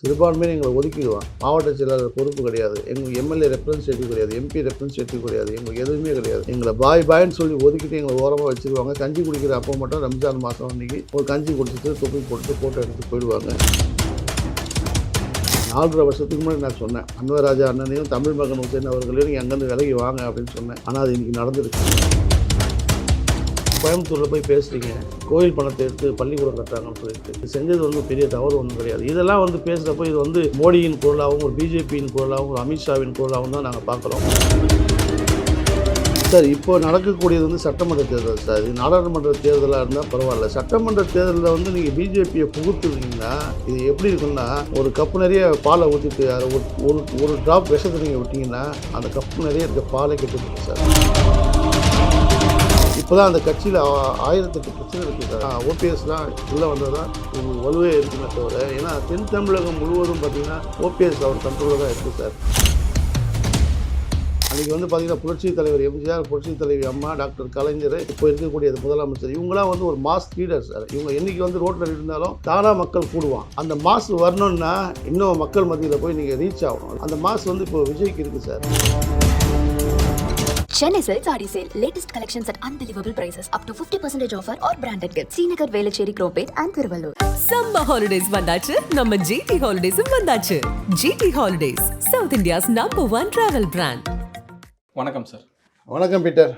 சிறுபான்மையை எங்களை ஒதுக்கிடுவான். மாவட்ட செயலாளர் பொறுப்பு கிடையாது, எங்களுக்கு எம்எல்ஏ ரெப்ரஸன்டேட்டிவ் கிடையாது, எம்பி ரெப்ரஸன்டேட்டிவ் கிடையாது, எங்களுக்கு எதுவுமே கிடையாது. எங்களை பாய்ன்னு சொல்லி ஒதுக்கிட்டு எங்களை ஓரமாக வச்சுருவாங்க. கஞ்சி குடிக்கிற அப்போ மட்டும் ரம்ஜான் மாதம் அன்றைக்கி ஒரு கஞ்சி குடிச்சிட்டு தொப்பி போட்டு ஃபோட்டோ எடுத்து போயிடுவாங்க. 4.5 வருஷத்துக்கு முன்னாடி நான் சொன்னேன், அன்வர் ராஜா அண்ணனையும் தமிழ் மகன் ஹுசைன் அவர்களையும் நீங்கள் அங்கேருந்து விலகி வாங்க அப்படின்னு சொன்னேன். ஆனால் அது இன்றைக்கி நடந்துருக்கு. கோயம்புத்தூரில் போய் பேசுகிறீங்க, கோயில் பணத்தை எடுத்து பள்ளிக்கூடம் கட்டுறாங்கன்னு சொல்லிட்டு இது செஞ்சது வந்து பெரிய தவறு ஒன்றும் கிடையாது. இதெல்லாம் வந்து பேசுகிறப்போ இது வந்து மோடியின் குரலாகவும் ஒரு பிஜேபியின் குரலாகவும் ஒரு அமித்ஷாவின் குரலாகவும் தான் நாங்கள் பார்க்குறோம். சார் இப்போ நடக்கக்கூடியது வந்து சட்டமன்ற தேர்தல் சார். இது நாடாளுமன்ற தேர்தலாக இருந்தால் பரவாயில்ல. சட்டமன்ற தேர்தலில் வந்து நீங்கள் பிஜேபியை புகுத்துவீங்கன்னா இது எப்படி இருக்குன்னா, ஒரு கப்பு நிறைய பாலை ஊற்றிட்டு அதை ஒரு ட்ராப் விஷத்தை நீங்கள் விட்டிங்கன்னா அந்த கப்பு நிறைய இருக்க பாலை கெட்டுருக்கு சார். இப்போ தான் அந்த கட்சியில் 1008 பிரச்சனை இருக்குது சார். ஓபிஎஸ்லாம் உள்ளே வந்தது தான் வலுவே இருக்குமே தவிர, ஏன்னா தென் தமிழகம் முழுவதும் பார்த்திங்கன்னா ஓபிஎஸ் அவர் கண்ட்ரோலில் தான் இருக்குது சார். அன்றைக்கி வந்து பார்த்திங்கன்னா புரட்சித் தலைவர் எம்ஜிஆர், புரட்சித் தலைவி அம்மா, டாக்டர் கலைஞர், இப்போ இருக்கக்கூடிய முதலமைச்சர், இவங்களாம் வந்து ஒரு மாஸ் லீடர் சார். இவங்க என்றைக்கு வந்து ரோட்டில் இருந்தாலும் தானாக மக்கள் கூடுவான். அந்த மாஸ் வரணுன்னா இன்னும் மக்கள் மத்தியில் போய் நீங்கள் ரீச் ஆகணும். அந்த மாஸ் வந்து இப்போ விஜய்க்கு இருக்குது sir. Chennai Silk Saree Sale. Latest collections at unbelievable prices. Up to 50% offer or branded gifts. Srinagar, Velachery, Cropate and Thiruvallur. Summer holidays vandachu. Namma GT Holidays vandachu. GT Holidays, South India's #1 travel brand. வணக்கம் sir. வணக்கம் Peter.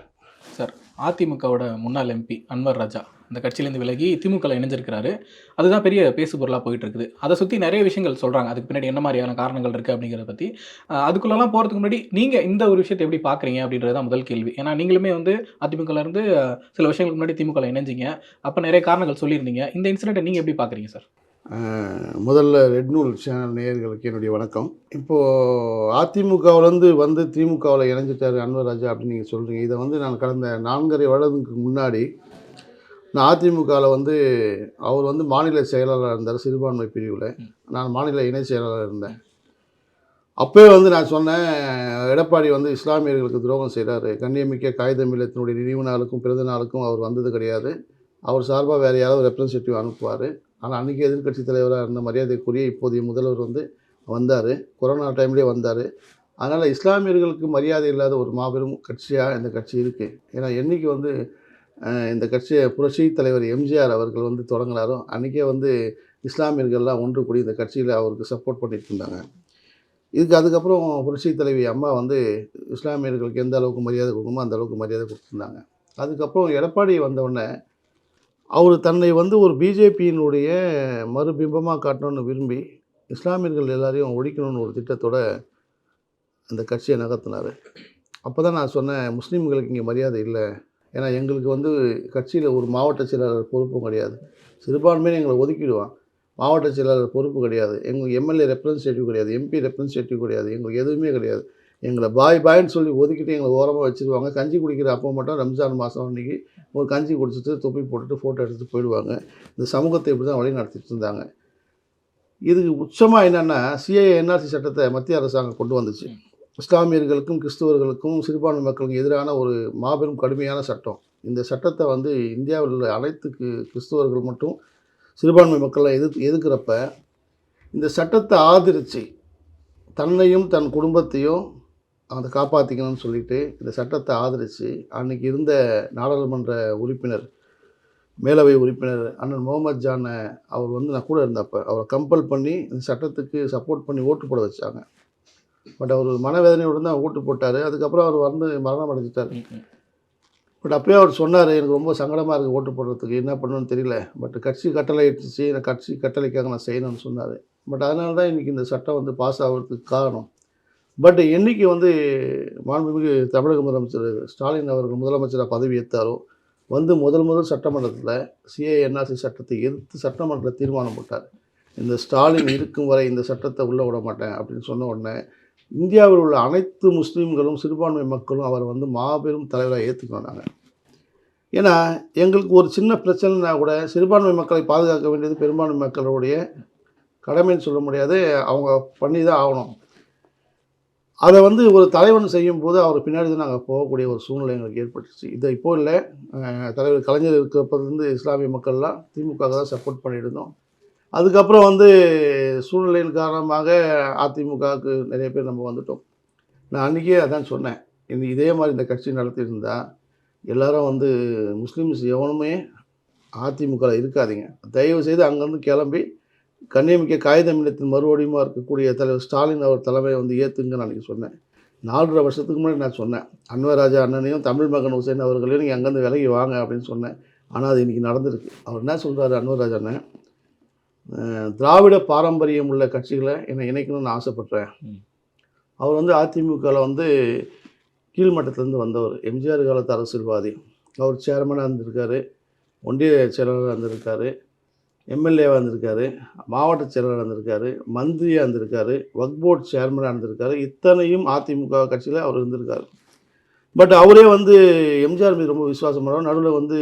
Sir, அதிமுகவோட முன்னாள் MP Anwar Raja இந்த கட்சியிலேருந்து விலகி திமுகவில் இணைஞ்சிருக்கிறாரு. அதுதான் பெரிய பேசு பொருளாக போயிட்டு இருக்குது. அதை சுற்றி நிறைய விஷயங்கள் சொல்கிறாங்க. அதுக்கு பின்னாடி என்ன மாதிரியான காரணங்கள் இருக்குது அப்படிங்கிறத பற்றி. அதுக்குள்ளெல்லாம் போகிறதுக்கு முன்னாடி நீங்கள் இந்த ஒரு விஷயத்தை எப்படி பார்க்குறீங்க அப்படின்றது தான் முதல் கேள்வி. ஏன்னா நீங்களுமே வந்து அதிமுகலேருந்து சில விஷயங்களுக்கு முன்னாடி திமுகவில் இணைஞ்சிங்க. அப்போ நிறைய காரணங்கள் சொல்லியிருந்தீங்க. இந்த இன்சிடென்ட்டை நீங்கள் எப்படி பார்க்குறீங்க சார்? முதல்ல ரெட் நூல் சேனல் நேயர்களுக்கு என்னுடைய வணக்கம். இப்போது அதிமுகவிலேருந்து வந்து திமுகவில் இணைஞ்சிட்டார் அன்வர் ராஜா அப்படின்னு நீங்கள் சொல்கிறீங்க. இதை வந்து நான் கடந்த 4.5 வருடத்துக்கு முன்னாடி நான் அதிமுகவில் வந்து அவர் வந்து மாநில செயலாளர் இருந்தார் சிறுபான்மை பிரிவில். நான் மாநில இணை செயலாளர் இருந்தேன். அப்போவே வந்து நான் சொன்னேன், எடப்பாடி வந்து இஸ்லாமியர்களுக்கு துரோகம் செய்கிறாரு. கண்ணியமிக்க காகிதம் இல்லத்தினுடைய நினைவு நாளுக்கும் பிறந்த நாளுக்கும் அவர் வந்தது கிடையாது. அவர் சார்பாக வேறு யாராவது ரெப்ரஸன்டேட்டிவ் அனுப்புவார். ஆனால் அன்றைக்கி எதிர்க்கட்சி தலைவராக இருந்த மரியாதைக்குரிய இப்போதைய முதல்வர் வந்து வந்தார். கொரோனா டைம்லேயே வந்தார். அதனால் இஸ்லாமியர்களுக்கு மரியாதை இல்லாத ஒரு மாபெரும் கட்சியாக இந்த கட்சி இருக்குது. ஏன்னா என்றைக்கு வந்து இந்த கட்சியை புரட்சி தலைவர் எம்ஜிஆர் அவர்கள் வந்து தொடங்கினாரோ அன்றைக்கே வந்து இஸ்லாமியர்கள்லாம் ஒன்று கூடி இந்த கட்சியில் அவருக்கு சப்போர்ட் பண்ணிட்டு இருந்தாங்க. அதுக்கப்புறம் புரட்சி தலைவி அம்மா வந்து இஸ்லாமியர்களுக்கு எந்த அளவுக்கு மரியாதை கொடுக்கணுமோ அந்த அளவுக்கு மரியாதை கொடுத்துருந்தாங்க. அதுக்கப்புறம் எடப்பாடி வந்தவுடனே அவர் தன்னை வந்து ஒரு பிஜேபியினுடைய மறுபிம்பமாக காட்டணும்னு விரும்பி இஸ்லாமியர்கள் எல்லாரையும் ஒழிக்கணும்னு ஒரு திட்டத்தோடு அந்த கட்சியை நகர்த்தினார். அப்போ தான் நான் சொன்னேன், முஸ்லீம்களுக்கு இங்கே மரியாதை இல்லை. ஏன்னா எங்களுக்கு வந்து கட்சியில் ஒரு மாவட்ட செயலாளர் பொறுப்பும் கிடையாது, சிறுபான்மையை எங்களை ஒதுக்கிடுவான். மாவட்ட செயலாளர் பொறுப்பு கிடையாது, எங்களுக்கு எம்எல்ஏ ரெப்ரஸன்டேட்டிவ் கிடையாது, எம்பி ரெப்ரஸன்டேட்டிவ் கிடையாது, எங்களுக்கு எதுவுமே கிடையாது. எங்களை பாய்ன்னு சொல்லி ஒதுக்கிட்டு எங்களை ஓரமாக வச்சுருவாங்க. கஞ்சி குடிக்கிற அப்போ மட்டும் ரம்ஜான் மாதம் அன்றைக்கி ஒரு கஞ்சி குடிச்சிட்டு தொப்பி போட்டுட்டு ஃபோட்டோ எடுத்துகிட்டு போயிடுவாங்க. இந்த சமூகத்தை இப்படி தான் வழி நடத்திட்டு இருந்தாங்க. இதுக்கு உச்சமாக என்னென்னா, சிஏஏ என்ஆர்சி சட்டத்தை மத்திய அரசாங்கம் கொண்டு வந்துச்சு. இஸ்லாமியர்களுக்கும் கிறிஸ்துவர்களுக்கும் சிறுபான்மை மக்களுக்கு எதிரான ஒரு மாபெரும் கடுமையான சட்டம். இந்த சட்டத்தை வந்து இந்தியாவில் உள்ள அனைத்து கிறிஸ்துவர்கள் மட்டும் சிறுபான்மை மக்களை எதிர்க்கிறப்ப இந்த சட்டத்தை ஆதரித்து தன்னையும் தன் குடும்பத்தையும் அதை காப்பாற்றிக்கணும்னு சொல்லிட்டு இந்த சட்டத்தை ஆதரித்து அன்றைக்கி இருந்த நாடாளுமன்ற உறுப்பினர், மேலவை உறுப்பினர் அண்ணன் முகமது ஜானை அவர் வந்து நான் கூட இருந்தப்போ அவரை கம்பல் பண்ணி இந்த சட்டத்துக்கு சப்போர்ட் பண்ணி ஓட்டு போட வச்சாங்க. பட் அவர் மனவேதனையோடு தான் ஓட்டு போட்டார். அதுக்கப்புறம் அவர் வந்து மரணம் அடைஞ்சிட்டார். பட் அப்போயே அவர் சொன்னார், எனக்கு ரொம்ப சங்கடமாக இருக்குது ஓட்டு போடுறதுக்கு, என்ன பண்ணணும்னு தெரியல, பட் கட்சி கட்டளை இட்டுச்சு, நான் கட்சி கட்டளைக்காக நான் செய்யணும்னு சொன்னார். பட் அதனால தான் இன்றைக்கி இந்த சட்டம் வந்து பாஸ் ஆகிறதுக்கு காரணம். பட் என்றைக்கு வந்து மாண்புமிகு தமிழக முதலமைச்சர் ஸ்டாலின் அவர்கள் முதலமைச்சராக பதவி ஏற்றாரோ வந்து முதல் சட்டமன்றத்தில் சிஏஎன்ஆர்சி சட்டத்தை எதிர்த்து சட்டமன்றத்தில் தீர்மானம் போட்டார். இந்த ஸ்டாலின் இருக்கும் வரை இந்த சட்டத்தை உள்ளே விட மாட்டேன் அப்படின்னு சொன்ன உடனே இந்தியாவில் உள்ள அனைத்து முஸ்லீம்களும் சிறுபான்மை மக்களும் அவர் வந்து மாபெரும் தலைவராக ஏற்றுக்கொண்டாங்க. ஏன்னா எங்களுக்கு ஒரு சின்ன பிரச்சனைனா கூட சிறுபான்மை மக்களை பாதுகாக்க வேண்டியது பெரும்பான்மை மக்களுடைய கடமைன்னு சொல்ல முடியாது, அவங்க பண்ணி தான் ஆகணும். அதை வந்து ஒரு தலைவன் செய்யும்போது அவர் பின்னாடி தான் நாங்கள் போகக்கூடிய ஒரு சூழ்நிலை எங்களுக்கு ஏற்பட்டுச்சு. இதை இப்போ இல்லை, தலைவர் கலைஞர் இருக்கிறப்பலேருந்து இஸ்லாமிய மக்கள்லாம் திமுக தான் சப்போர்ட் பண்ணியிருந்தோம். அதுக்கப்புறம் வந்து சூழ்நிலையின் காரணமாக அதிமுகவுக்கு நிறைய பேர் நம்ம வந்துட்டோம். நான் அன்றைக்கே அதான் சொன்னேன். இதே மாதிரி இந்த கட்சி நடத்தியிருந்தா எல்லாரும் வந்து முஸ்லீம்ஸ் எவனுமே அதிமுகவில் இருக்காதீங்க. தயவுசெய்து அங்கேருந்து கிளம்பி கண்ணியமிக்க காகிதம் இல்லத்தின் மறுவடிவமாக இருக்கக்கூடிய தலைவர் ஸ்டாலின் அவர் தலைமையை வந்து ஏற்றுங்க நான் அன்றைக்கி சொன்னேன். 4.5 வருஷத்துக்கு முன்னாடி நான் சொன்னேன், அன்வர் ராஜா அண்ணனையும் தமிழ் மகன் ஹுசைன் அவர்களையும் நீங்கள் அங்கேருந்து விலகி வாங்க அப்படின்னு சொன்னேன். ஆனால் அது இன்றைக்கி நடந்திருக்கு. அவர் என்ன சொல்கிறாரு அன்வர் ராஜா அண்ணன், திராவிட பாரம்பரியம் உள்ள கட்சிகளை என்னை இணைக்கணும்னு ஆசைப்பட்றேன். அவர் வந்து அதிமுகவில் வந்து கீழ்மட்டத்திலேருந்து வந்தவர், எம்ஜிஆர் காலத்து அரசியல்வாதி. அவர் சேர்மனாக இருந்திருக்காரு, ஒன்றிய செயலாளராக இருந்திருக்காரு, எம்எல்ஏவாக இருந்திருக்காரு, மாவட்ட செயலாளராக இருந்திருக்காரு, மந்திரியாக இருந்திருக்காரு, வக்ஃப் போர்டு சேர்மனாக இருந்திருக்காரு. இத்தனையும் அதிமுக கட்சியில் அவர் இருந்திருக்காரு. பட் அவரே வந்து எம்ஜிஆர் மீது ரொம்ப விசுவாசம் பண்ணவர். நடுவில் வந்து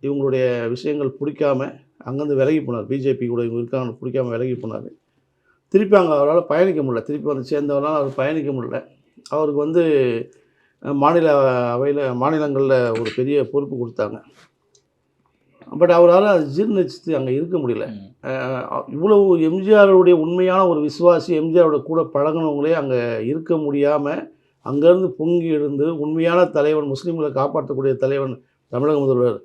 இவங்களுடைய விஷயங்கள் பிடிக்காமல் அங்கேருந்து விலகி போனார். பிஜேபி கூட இவங்க இருக்காங்கன்னு பிடிக்காமல் விலகி போனார். திருப்பி அங்கே அவரால் பயணிக்க முடியல. திருப்பி வந்து சேர்ந்தவரால் அவர் பயணிக்க முடியல. அவருக்கு வந்து மாநிலங்களில் ஒரு பெரிய பொறுப்பு கொடுத்தாங்க. பட் அவரால் அது ஜீர்ணிச்சு அங்கே இருக்க முடியல. இவ்வளவு எம்ஜிஆருடைய உண்மையான ஒரு விசுவாசி, எம்ஜிஆரோட கூட பழகினவங்களே அங்கே இருக்க முடியாமல் அங்கேருந்து பொங்கி எழுந்து உண்மையான தலைவன், முஸ்லீம்களை காப்பாற்றக்கூடிய தலைவன் தமிழக முதல்வர்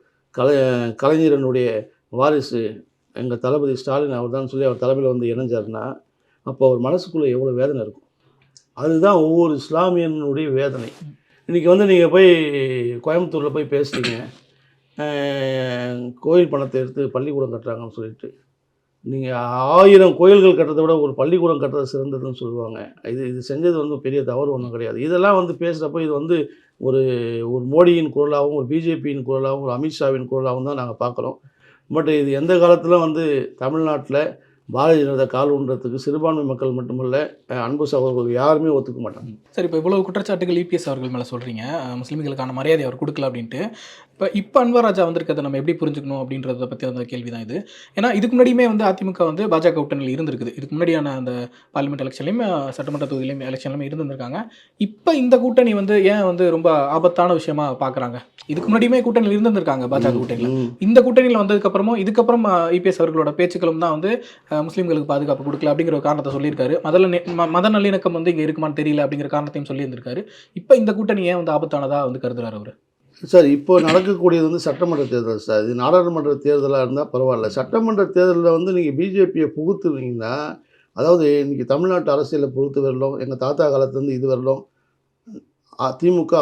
கலைஞரனுடைய வாரிசு எங்கள் தளபதி ஸ்டாலின் அவர் தான் சொல்லி அவர் தலைமையில் வந்து இணைஞ்சார்னா அப்போ அவர் மனசுக்குள்ளே எவ்வளோ வேதனை இருக்கும். அதுதான் ஒவ்வொரு இஸ்லாமியனுடைய வேதனை. இன்றைக்கி வந்து நீங்கள் போய் கோயம்புத்தூரில் போய் பேசுகிறீங்க, கோயில் பணத்தை எடுத்து பள்ளிக்கூடம் கட்டுறாங்கன்னு சொல்லிட்டு. நீங்கள் 1000 கோயில்கள் கட்டுறதை விட ஒரு பள்ளிக்கூடம் கட்டுறது சிறந்ததுன்னு சொல்லுவாங்க. இது செஞ்சது வந்து பெரிய தவறு ஒன்றும் கிடையாது. இதெல்லாம் வந்து பேசுகிறப்போ இது வந்து ஒரு மோடியின் குரலாகவும், ஒரு பிஜேபியின் குரலாகவும், ஒரு அமித்ஷாவின் குரலாகவும் தான் நாங்கள் பார்க்குறோம். பட் இது எந்த காலத்திலும் வந்து தமிழ்நாட்டில் பாரதிய ஜனதா கால் ஊன்றதுக்கு சிறுபான்மை மக்கள் மட்டுமல்ல, அன்பு சகோதரர்கள் யாருமே ஒத்துக்க மாட்டாங்க. சரி, இப்போ இவ்வளவு குற்றச்சாட்டுகள் இபிஎஸ் அவர்கள் மேலே சொல்கிறீங்க, முஸ்லீம்களுக்கான மரியாதை அவர் கொடுக்கல அப்படின்ட்டு. இப்போ அன்வர் ராஜா வந்திருக்கிறத நம்ம எப்படி புரிஞ்சுக்கணும் அப்படின்றத பற்றி அந்த கேள்வி தான் இது. ஏன்னா இதுக்கு முன்னாடியுமே வந்து அதிமுக வந்து பாஜக கூட்டணியில் இருந்திருக்குது. இதுக்கு முன்னாடியான அந்த பார்லிமெண்ட் எலெக்ஷன்லையும் சட்டமன்ற தொகுதியிலையும் எலெக்ஷன்லையும் இருந்திருக்காங்க. இப்போ இந்த கூட்டணி வந்து ஏன் வந்து ரொம்ப ஆபத்தான விஷயமா பார்க்குறாங்க? இதுக்கு முன்னாடியுமே கூட்டணியில் இருந்திருக்காங்க பாஜக கூட்டணியில். இந்த கூட்டணியில் வந்ததுக்கப்புறமும் இதுக்கப்புறம் இபிஎஸ் அவர்களோட பேச்சுக்களும் தான் வந்து முஸ்லீம்களுக்கு பாதுகாப்பு கொடுக்கல அப்படிங்கிற ஒரு காரணத்தை சொல்லியிருக்காரு. மத நல்லிணக்கம் வந்து இங்கே இருக்குமான்னு தெரியல அப்படிங்கிற காரணத்தையும் சொல்லியிருந்திருக்காரு. இப்போ இந்த கூட்டணி ஏன் வந்து ஆபத்தானதாக வந்து கருதுறாரு அவர்? சார், இப்போ நடக்கக்கூடியது வந்து சட்டமன்ற தேர்தல் சார். இது நாடாளுமன்ற தேர்தலாக இருந்தால் பரவாயில்ல. சட்டமன்ற தேர்தலில் வந்து நீங்கள் பிஜேபியை புகுத்துனீங்கன்னா, அதாவது இன்றைக்கி தமிழ்நாட்டு அரசியலை பொறுத்து வரலும், எங்கள் தாத்தா காலத்துலேருந்து இது வரலும் அதிமுக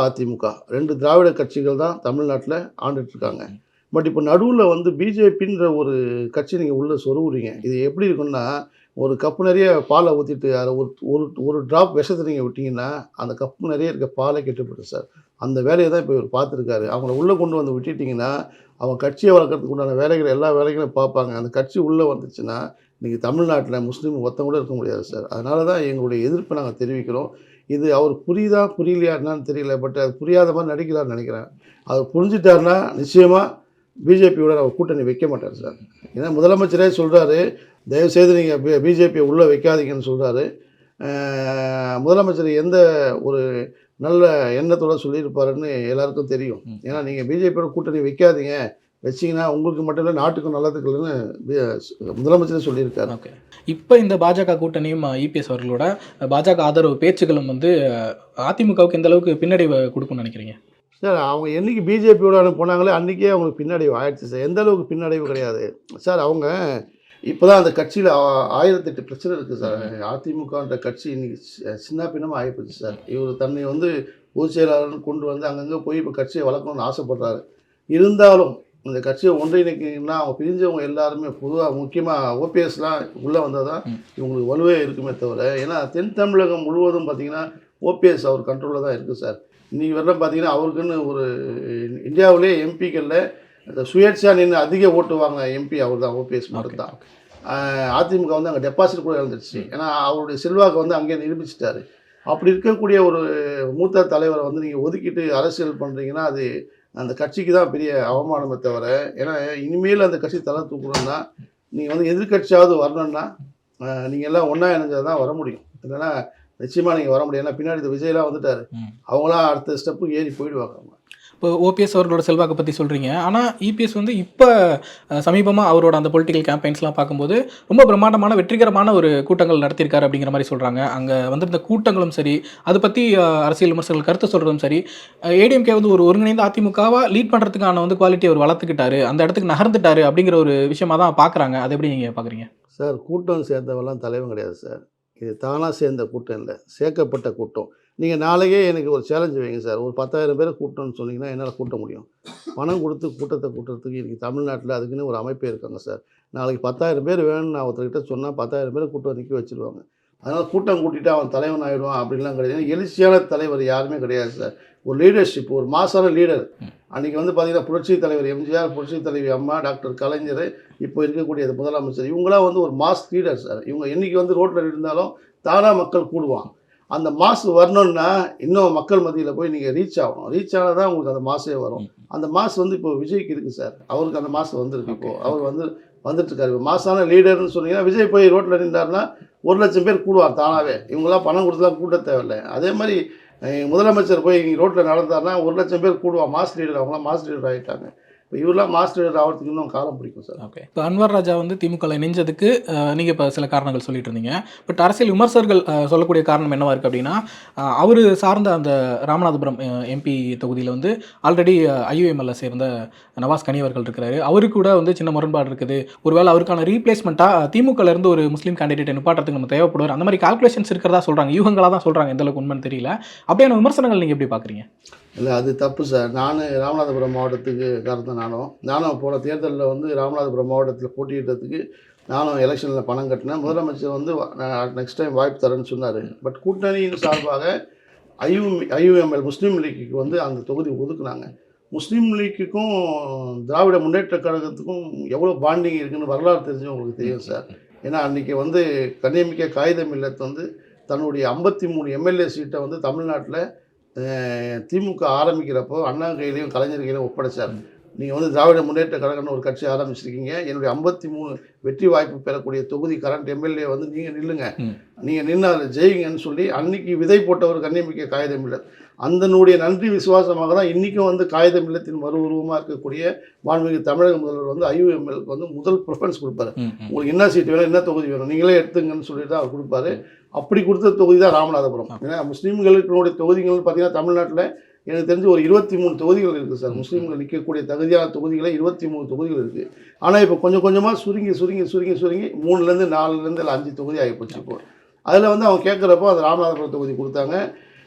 2 திராவிட கட்சிகள் தான் தமிழ்நாட்டில் ஆண்டுட்ருக்காங்க. பட் இப்போ நடுவில் வந்து பிஜேபின்ற ஒரு கட்சி நீங்கள் உள்ளே சொருவுறீங்க. இது எப்படி இருக்குன்னா, ஒரு கப்பு நிறைய பாலை ஊற்றிட்டு அதில் ஒரு ட்ராப் விஷத்தை நீங்கள் விட்டிங்கன்னா அந்த கப்பு நிறைய இருக்க பாலை கெட்டுப்பட்டு சார். அந்த வேலையை தான் இப்போ இவர் பார்த்துருக்காரு. அவங்கள உள்ளே கொண்டு வந்து விட்டுட்டிங்கன்னா அவங்க கட்சியை வளர்க்குறதுக்கு உண்டான வேலைகள் எல்லா வேலைகளும் பார்ப்பாங்க. அந்த கட்சி உள்ளே வந்துச்சுன்னா நீங்கள் தமிழ்நாட்டில் முஸ்லீம் ஒருத்தங்க கூட இருக்க முடியாது சார். அதனால தான் எங்களுடைய எதிர்ப்பை நாங்கள் தெரிவிக்கிறோம். இது அவர் புரியுதா புரியலையா என்னன்னு தெரியல. பட் அது புரியாத மாதிரி நடிக்கிறான்னு நினைக்கிறேன். அவர் புரிஞ்சுட்டாருன்னா நிச்சயமாக பிஜேபியோட அவர் கூட்டணி வைக்க மாட்டார் சார். ஏன்னா முதலமைச்சரே சொல்கிறாரு, தயவுசெய்து நீங்கள் பிஜேபியை உள்ளே வைக்காதீங்கன்னு சொல்கிறாரு. முதலமைச்சர் எந்த ஒரு நல்ல எண்ணத்தோட சொல்லியிருப்பாருன்னு எல்லாருக்கும் தெரியும். ஏன்னா நீங்கள் பிஜேபியோட கூட்டணி வைக்காதீங்க, வச்சிங்கன்னா உங்களுக்கு மட்டும் இல்லை நாட்டுக்கும் நல்லதுக்கு இல்லைன்னு முதலமைச்சரே சொல்லியிருக்காரு. ஓகே, இப்போ இந்த பாஜக கூட்டணியும் இபிஎஸ் அவர்களோட பாஜக ஆதரவு பேச்சுக்களும் வந்து அதிமுகவுக்கு எந்த அளவுக்கு பின்னடைவை கொடுக்கும்னு நினைக்கிறீங்க? சார், அவங்க என்றைக்கு பிஜேபியோட போனாங்களே அன்றைக்கே அவங்களுக்கு பின்னடைவு ஆயிடுச்சு சார். எந்த அளவுக்கு பின்னடைவு கிடையாது சார். அவங்க இப்போ தான் அந்த கட்சியில் 1008 பிரச்சனை இருக்குது சார். அதிமுகன்ற கட்சி இன்றைக்கி சின்ன பின்னமாக ஆகிப்போச்சு சார். இவர் தன்னை வந்து பொதுச் செயலாளர்னு கொண்டு வந்து அங்கங்கே போய் இப்போ கட்சியை வளர்க்கணும்னு ஆசைப்படுறாரு. இருந்தாலும் இந்த கட்சியை ஒன்றிணைக்கிங்கன்னா அவங்க பிரிஞ்சவங்க எல்லாருமே பொதுவாக முக்கியமாக ஓபிஎஸ்லாம் உள்ளே வந்தால் தான் இவங்களுக்கு வலுவே இருக்குமே தவிர, ஏன்னா தென் தமிழகம் முழுவதும் பார்த்திங்கன்னா ஓபிஎஸ் அவர் கண்ட்ரோலில் தான் இருக்குது சார். இன்றைக்கி வரலாம் பார்த்தீங்கன்னா அவருக்குன்னு ஒரு இந்தியாவிலே எம்பிக்களில் இந்த சுயேட்சா நின்று அதிக ஓட்டு வாங்க எம்பி அவர் தான், ஓபிஎஸ் மட்டும் தான். அதிமுக வந்து அங்கே டெபாசிட் கூட இழந்துருச்சு. ஏன்னா அவருடைய செல்வாக்கை வந்து அங்கேயே நிரூபிச்சிட்டாரு. அப்படி இருக்கக்கூடிய ஒரு மூத்த தலைவரை வந்து நீங்கள் ஒதுக்கிட்டு அரசியல் பண்ணுறீங்கன்னா அது அந்த கட்சிக்கு தான் பெரிய அவமானமே தவிர, ஏன்னா இனிமேல் அந்த கட்சி தலை தூக்கணும்னா நீங்கள் வந்து எதிர்கட்சியாவது வரணும்னா நீங்கள் எல்லாம் ஒன்றா இணைஞ்சால் தான் வர முடியும். இல்லைன்னா நிச்சயமாக நீங்கள் வர முடியும். ஏன்னா பின்னாடி இந்த விஜயெல்லாம் வந்துட்டார், அவங்களாம் அடுத்த ஸ்டெப்புக்கு ஏறி போயிடுவாங்க. அவங்க இப்போ ஓபிஎஸ் அவர்களோட செல்வாக்கை பற்றி சொல்கிறீங்க. ஆனால் இபிஎஸ் வந்து இப்போ சமீபமாக அவரோட அந்த பொலிட்டிக்கல் கேம்பெயின்ஸ்லாம் பார்க்கும்போது ரொம்ப பிரம்மாண்டமான வெற்றிகரமான ஒரு கூட்டங்கள் நடத்தியிருக்காரு அப்படிங்கிற மாதிரி சொல்கிறாங்க. அங்கே வந்திருந்த கூட்டங்களும் சரி, அதை பற்றி அரசியல் விமர்சகர்கள் கருத்து சொல்கிறதும் சரி, ஏடிஎம்கே வந்து ஒரு ஒருங்கிணைந்த அதிமுகவை லீட் பண்ணுறதுக்கான வந்து குவாலிட்டி அவர் வளர்த்துக்கிட்டாரு, அந்த இடத்துக்கு நகர்ந்துட்டாரு அப்படிங்கிற ஒரு விஷயமா தான் பார்க்குறாங்க. அதை எப்படி நீங்கள் பார்க்குறீங்க? சார், கூட்டம் சேர்ந்தவெல்லாம் தலைவன் கிடையாது சார். இது தானாக சேர்ந்த கூட்டம் இல்லை, சேர்க்கப்பட்ட கூட்டம். நீங்கள் நாளைக்கே எனக்கு ஒரு சேலஞ்சு வைங்க சார். ஒரு 10,000 பேரை கூட்டணும்னு சொன்னீங்கன்னா என்னால் கூட்ட முடியும். பணம் கொடுத்து கூட்டத்தை கூட்டுறதுக்கு இன்றைக்கி தமிழ்நாட்டில் அதுக்குன்னு ஒரு அமைப்பே இருக்காங்க சார். நாளைக்கு 10,000 பேர் வேணும்னு நான் ஒருத்தர்கிட்ட சொன்னால் 10,000 பேரை கூட்டம் நிற்க வச்சுருவாங்க. அதனால் கூட்டம் கூட்டிட்டு அவன் தலைவன் ஆகிடுவான் அப்படின்லாம் கிடையாது. ஏன்னா எழுச்சியான தலைவர் யாருமே கிடையாது சார். ஒரு லீடர்ஷிப், ஒரு மாசான லீடர். அன்றைக்கி வந்து பார்த்திங்கன்னா புரட்சி தலைவர் எம்ஜிஆர், புரட்சி தலைவி அம்மா, டாக்டர் கலைஞர், இப்போ இருக்கக்கூடிய முதலமைச்சர், இவங்களாம் வந்து ஒரு மாஸ் லீடர் சார். இவங்க என்றைக்கு வந்து ரோட்டில் இருந்தாலும் தானாக மக்கள் கூடுவான். அந்த மாசு வரணுன்னா இன்னும் மக்கள் மத்தியில் போய் நீங்கள் ரீச் ஆகணும். ரீச் ஆனால் தான் உங்களுக்கு அந்த மாசே வரும். அந்த மாசு வந்து இப்போ விஜய்க்கு இருக்குது சார். அவருக்கு அந்த மாசு வந்திருக்கு. இப்போது அவர் வந்துட்டுருக்காரு. இப்போ மாசான லீடர்னு சொன்னீங்கன்னா விஜய் போய் ரோட்டில் நின்றாருன்னா 1,00,000 பேர் கூடுவார் தானாகவே. இவங்களாம் பணம் கொடுத்துலாம் கூட்ட தேவையில்லை. அதே மாதிரி முதலமைச்சர் போய் இங்கே ரோட்டில் நடந்தாருன்னா 1,00,000 பேர் கூடுவான். மாஸ் லீடர், அவங்களாம் மாஸ் லீடர் ஆகிட்டாங்க. இப்போ இவரெலாம் மாஸ் லீடர் ஆகிறதுக்கு இன்னும் காலம் பிடிக்கும் சார். ஓகே. இப்போ அன்வர் ராஜா வந்து திமுகவில் இணைஞ்சதுக்கு நீங்கள் இப்போ சில காரணங்கள் சொல்லிட்டு இருந்தீங்க. பட் அரசியல் விமர்சகர்கள் சொல்லக்கூடிய காரணம் என்னவா இருக்குது அப்படின்னா, அவர் சார்ந்த அந்த ராமநாதபுரம் எம்பி தொகுதியில் வந்து ஆல்ரெடி ஐயுஎம்எல்ஏ சேர்ந்த நவாஸ் கனி அவர்கள் இருக்கிறாரு. அவருக்கு கூட வந்து சின்ன முரண்பாடு இருக்குது. ஒருவேளை அவருக்கான ரீப்ளேஸ்மெண்ட்டாக திமுகலேருந்து ஒரு முஸ்லீம் கேண்டிடேட் நிப்பாட்டுறதுக்கு நம்ம தேவைப்படுவார், அந்த மாதிரி கால்குலேஷன்ஸ் இருக்கிறதா சொல்கிறாங்க. யூகங்களாக தான் சொல்கிறாங்க, எந்தளவுக்கு உண்மைன்னு தெரியல. அப்படியான விமர்சனங்கள் நீங்கள் எப்படி பார்க்குறீங்க? இல்லை, அது தப்பு சார். நான் ராமநாதபுரம் மாவட்டத்துக்கு காரணம். நானும் போன தேர்தலில் வந்து ராமநாதபுரம் மாவட்டத்தில் போட்டியிட்டதுக்கு நானும் எலெக்ஷனில் பணம் கட்டினேன். முதலமைச்சர் வந்து நெக்ஸ்ட் டைம் வாய்ப்பு தரேன்னு சொன்னார். பட் கூட்டணியின் சார்பாக ஐயுஎம்எல் முஸ்லீம் லீக்குக்கு வந்து அந்த தொகுதி ஒதுக்குனாங்க. முஸ்லீம் லீக்குக்கும் திராவிட முன்னேற்ற கழகத்துக்கும் எவ்வளோ பாண்டிங் இருக்குதுன்னு வரலாறு தெரிஞ்சவங்களுக்கு தெரியும் சார். ஏன்னா அன்றைக்கி வந்து கண்ணியமிக்க காகிதம் இல்லத்து வந்து தன்னுடைய 53 எம்எல்ஏ சீட்டை வந்து தமிழ்நாட்டில் திமுக ஆரம்பிக்கிறப்போ அண்ணா கையிலையும் கலைஞர் கையிலையும் ஒப்படைச்சார். நீங்கள் வந்து திராவிட முன்னேற்ற கழகம்னு ஒரு கட்சி ஆரம்பிச்சிருக்கீங்க, என்னுடைய 53 வெற்றி வாய்ப்பு பெறக்கூடிய தொகுதி கரண்ட் எம்எல்ஏ வந்து நீங்கள் நில்லுங்க, நீங்கள் நின்று அதில் ஜெயிங்கன்னு சொல்லி அன்னைக்கு விதை போட்டவர் கண்ணியமிக்க காகிதம் இல்லத். அந்தனுடைய நன்றி விசுவாசமாக தான் இன்றைக்கும் வந்து காகிதம் இல்லத்தின் மறு உருவமாக இருக்கக்கூடிய மாண்புமிகு தமிழக முதல்வர் வந்து ஐயுஎம்எல்க்கு வந்து முதல் ப்ரிஃபரன்ஸ் கொடுப்பாரு. உங்களுக்கு என்ன சீட் வேணும், என்ன தொகுதி வேணும், நீங்களே எடுத்துங்கன்னு சொல்லிட்டு தான் அவர் கொடுப்பாரு. அப்படி கொடுத்த தொகுதி தான் ராமநாதபுரம். ஏன்னா முஸ்லீம்களுடைய தொகுதிகள் பார்த்தீங்கன்னா தமிழ்நாட்டில் எனக்கு தெரிஞ்சு ஒரு 23 தொகுதிகள் இருக்குது சார். முஸ்லீம்கள் நிற்கக்கூடிய தகுதியான தொகுதிகளே 23 தொகுதிகள் இருக்குது. ஆனால் இப்போ கொஞ்சம் கொஞ்சமாக சுருங்கி 3லேருந்து 4லேருந்து 5 தொகுதி ஆகிப்போச்சு. இப்போ அதில் வந்து அவங்க கேட்குறப்போ அந்த ராமநாதபுரம் தொகுதி கொடுத்தாங்க.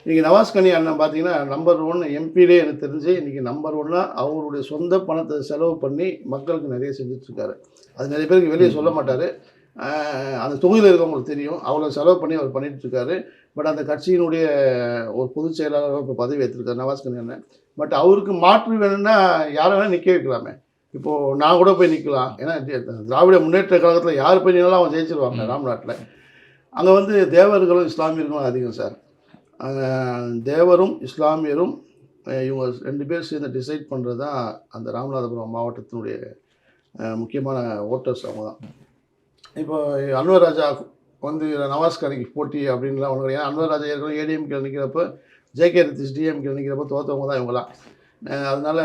இன்றைக்கி நவாஸ் கனி அண்ணன் பார்த்தீங்கன்னா நம்பர் 1 எம்பிலே எனக்கு தெரிஞ்சு இன்றைக்கி நம்பர் 1 அவருடைய சொந்த பணத்தை செலவு பண்ணி மக்களுக்கு நிறைய செஞ்சிட்ருக்காரு. அது நிறைய பேருக்கு வெளியே சொல்ல மாட்டார். அந்த தொகுதியில் இருக்கவங்களுக்கு தெரியும். அவ்வளோ செலவு பண்ணி அவர் பண்ணிகிட்ருக்காரு. பட் அந்த கட்சியினுடைய ஒரு பொதுச் செயலாளராக இப்போ பதவி ஏற்றிருக்காரு நவாஸ் கனி அண்ணன். பட் அவருக்கு மாற்று வேணும்னா யாரை வேணால் நிற்க வைக்கலாமே. இப்போது நான் கூட போய் நிற்கலாம். ஏன்னா திராவிட முன்னேற்ற கழகத்தில் யார் போய் நின்னாலும் அவங்க ஜெயிச்சிருவாங்க ராம்நாட்டில். அங்கே வந்து தேவர்களும் இஸ்லாமியர்களும் அதிகம் சார். தேவரும் இஸ்லாமியரும் இவங்க 2 பேர் சேர்ந்து டிசைட் பண்ணுறது தான் அந்த ராமநாதபுரம் மாவட்டத்தினுடைய முக்கியமான ஓட்டர்ஸ் அவங்க தான். இப்போ அன்வர் ராஜா வந்து நவாஸ் கனிக்கு போட்டி அப்படின்லாம் ஒன்று கிடையாது. அன்வர் ராஜா ஏற்கனவே ஏடிஎம்கே நிற்கிறப்ப, ஜேகே நிதிஷ் டிஎம்கே நிற்கிறப்ப தோற்றவங்க தான் இவங்களாம். அதனால்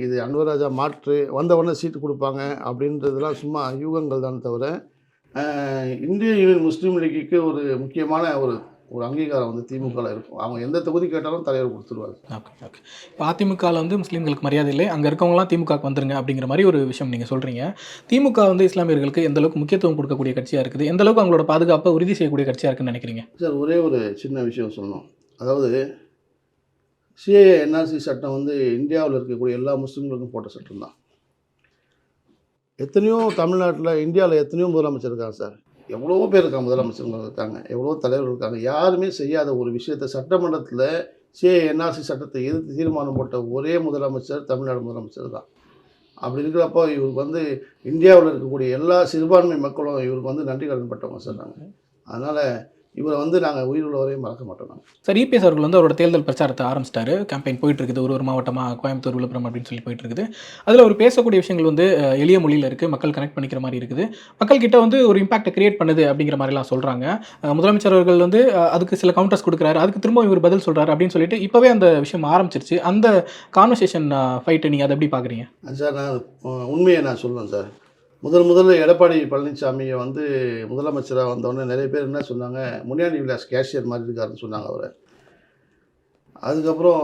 இது அன்வர் ராஜா மாற்று வந்தவொடனே சீட்டு கொடுப்பாங்க அப்படின்றதுலாம் சும்மா யூகங்கள் தான் தவிர இந்திய யூனியன் முஸ்லீம் லீக்குக்கு ஒரு முக்கியமான ஒரு அங்கீகாரம் வந்து திமுகவில் இருக்கும். அவங்க எந்த தொகுதி கேட்டாலும் தலைவர் கொடுத்துருவாங்க. ஓகே. இப்போ அதிமுகவில் வந்து முஸ்லீம்களுக்கு மரியாதை இல்லை, அங்கே இருக்கவங்களாம் திமுகவுக்கு வந்துருங்க அப்படிங்கிற மாதிரி ஒரு விஷயம் நீங்கள் சொல்கிறீங்க. திமுக வந்து இஸ்லாமியர்களுக்கு எந்த அளவுக்கு முக்கியத்துவம் கொடுக்கக்கூடிய கட்சியாக இருக்குது, எந்த அளவுக்கு அவங்களோட பாதுகாப்பை உறுதி செய்யக்கூடிய கட்சியாக இருக்குன்னு நினைக்கிறீங்க? சார், ஒரே ஒரு சின்ன விஷயம் சொல்லணும். அதாவது சிஏஏ என்ஆர்சி சட்டம் வந்து இந்தியாவில் இருக்கக்கூடிய எல்லா முஸ்லீம்களுக்கும் போட்ட சட்டம் தான். எத்தனையோ தமிழ்நாட்டில் இந்தியாவில் எத்தனையோ முதலமைச்சர் இருக்காங்க சார். எவ்வளோ பேர் இருக்காங்க, முதலமைச்சர்கள் இருக்காங்க, எவ்வளோ தலைவர்கள் இருக்காங்க. யாருமே செய்யாத ஒரு விஷயத்தை சட்டமன்றத்தில் சிஏஏ என்ஆர்சி சட்டத்தை எதிர்த்து தீர்மானம் போட்ட ஒரே முதலமைச்சர் தமிழ்நாடு முதலமைச்சர் தான். அப்படி இருக்கிறப்போ இவருக்கு வந்து இந்தியாவில் இருக்கக்கூடிய எல்லா சிறுபான்மை மக்களும் இவருக்கு வந்து நன்றி கடன் பட்டவங்க சார் நாங்கள். அதனால் இவரை வந்து நாங்கள் உயிர் உள்ளவரையும் மறக்க மாட்டோம் நாங்கள். சார் இபிஎஸ் அவர்கள் வந்து அவரோட தேர்தல் பிரச்சாரத்தை ஆரம்பிச்சிட்டாரு. கேம்பெயின் போயிட்டு இருக்குது. ஒரு மாவட்டமாக கோயம்புத்தூர், விழுப்புரம் அப்படின்னு சொல்லி போயிட்டு இருக்குது. அதில் அவர் பேசக்கூடிய விஷயங்கள் வந்து எளிய மொழியில் இருக்குது, மக்கள் கனெக்ட் பண்ணிக்கிற மாதிரி இருக்குது, மக்கள் கிட்ட வந்து ஒரு இம்பாக்டை கிரியேட் பண்ணுது அப்படிங்கிற மாதிரிலாம் சொல்கிறாங்க. முதலமைச்சர் அவர்கள் வந்து அதுக்கு சில கவுண்டர்ஸ் கொடுக்குறாரு, அதுக்கு திரும்ப இவர் பதில் சொல்கிறாரு அப்படின்னு சொல்லிட்டு இப்போவே அந்த விஷயம் ஆரம்பிச்சிருச்சு. அந்த கான்வர்சேஷன் ஃபைட்டை நீங்கள் அதை எப்படி பார்க்குறீங்க? சார் நான் உண்மையை நான் சொல்லுவேன் சார். முதல்ல எடப்பாடி பழனிசாமியை வந்து முதலமைச்சராக வந்தோடனே நிறைய பேர் என்ன சொன்னாங்க, முனியாண்டி விலாஸ் கேஷியர் மாதிரி இருக்காருன்னு சொன்னாங்க அவரை. அதுக்கப்புறம்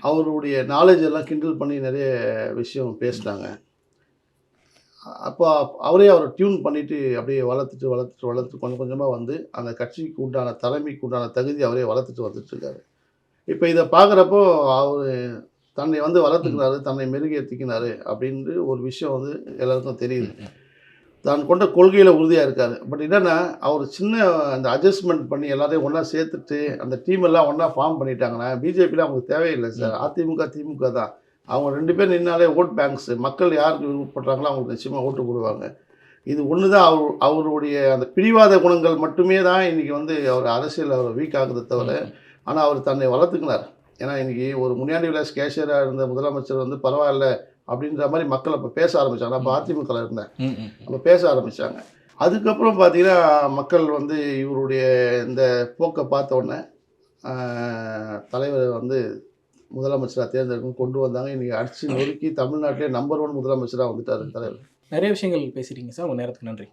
அவருடைய நாலேஜ் எல்லாம் கிண்டல் பண்ணி நிறைய விஷயம் பேசினாங்க. அப்போ அவரை டியூன் பண்ணிவிட்டு அப்படியே வளர்த்துட்டு கொஞ்சம் கொஞ்சமாக வந்து அந்த கட்சிக்கு உண்டான தலைமைக்கு உண்டான தகுதி அவரே வளர்த்துட்டு வந்துட்டுருக்காரு. இப்போ இதை பார்க்குறப்போ அவர் தன்னை வந்து வளர்த்துக்கிறாரு, தன்னை மெருகேற்றிக்கினாரு அப்படின்ட்டு ஒரு விஷயம் வந்து எல்லாருக்கும் தெரியுது. தான் கொண்ட கொள்கையில் உறுதியாக இருக்கார். பட் என்னென்னா அவர் சின்ன அந்த அட்ஜஸ்ட்மெண்ட் பண்ணி எல்லாரையும் ஒன்றா சேர்த்துட்டு அந்த டீம் எல்லாம் ஒன்றா ஃபார்ம் பண்ணிட்டாங்கன்னா பிஜேபியில் அவங்களுக்கு தேவையில்லை சார். அதிமுக திமுக தான். அவங்க 2 பேர் நின்னாலே ஓட் பேங்க்ஸு, மக்கள் யாருக்கு விருப்பப்படுறாங்களோ அவங்களுக்கு நிச்சயமாக ஓட்டு போடுவாங்க. இது ஒன்று தான் அவருடைய அந்த பிடிவாத குணங்கள் மட்டுமே தான் இன்றைக்கி வந்து அவர் அரசியல் அவர் வீக் ஆகுதை தவிர, ஆனால் அவர் தன்னை வளர்த்துக்கினார். ஏன்னா இன்றைக்கி ஒரு முனியாண்டி விலாஸ் கேஷியராக இருந்த முதலமைச்சர் வந்து பரவாயில்ல அப்படின்ற மாதிரி மக்கள் அப்போ பேச ஆரம்பித்தாங்க. அப்போ அதிமுகவில் இருந்தேன், அப்போ பேச ஆரம்பித்தாங்க. அதுக்கப்புறம் பார்த்திங்கன்னா மக்கள் வந்து இவருடைய இந்த போக்கை பார்த்த உடனே தலைவர் வந்து முதலமைச்சராக தேர்ந்தெடுக்கணும் கொண்டு வந்தாங்க. இன்றைக்கி அடித்து நொறுக்கி தமிழ்நாட்டிலே நம்பர் 1 முதலமைச்சராக வந்துட்டார் தலைவர். நிறைய விஷயங்கள் பேசிட்டீங்க சார். உங்கள் நேரத்துக்கு நன்றி.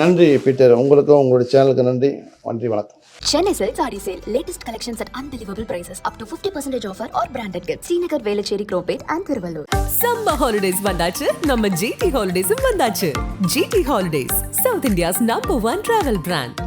நன்றி பீட்டர். உங்களுக்கும் உங்களுடைய சேனலுக்கு நன்றி. வணக்கம். Chennai Silks Saree Sale. Latest collections at unbelievable prices. Up to 50% offer or branded gifts. Srinagar, Velachery, Cropate and Thiruvallur. Summer holidays வந்தாச்சு, நம்ம ஜிடி ஹாலிடேஸும் வந்தாச்சு. GT holidays, south India's number 1 travel brand.